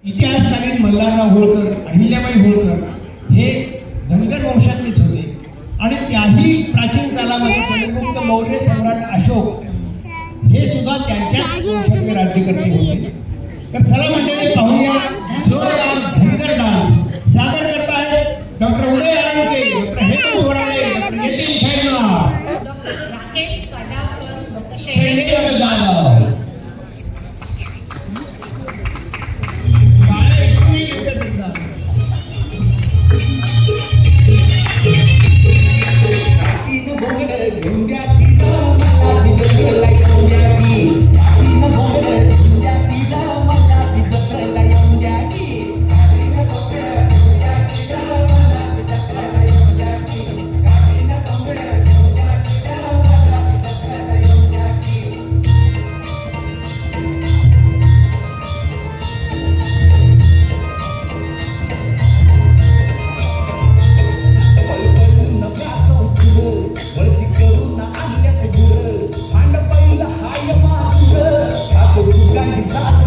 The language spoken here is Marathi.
इतिहासकालीन मल्हारराव होळकर, अहिल्याबाई होळकर हे धनगर वंशातलेच होते आणि त्याही प्राचीन कालामध्ये चंद्रगुप्त मौर्य सम्राट अशोक हे सुद्धा त्यांच्याच वंशातले राज्यकर्ते होते. तर चला मंडळी पाहूया जोरदार धनगर डान्स सादर करत आहेत doctor Uday Aluke, doctor Hemant Borade, doctor Nitin Khairnar, doctor Rakesh Sadafar, doctor Shailesh Jadhav. Got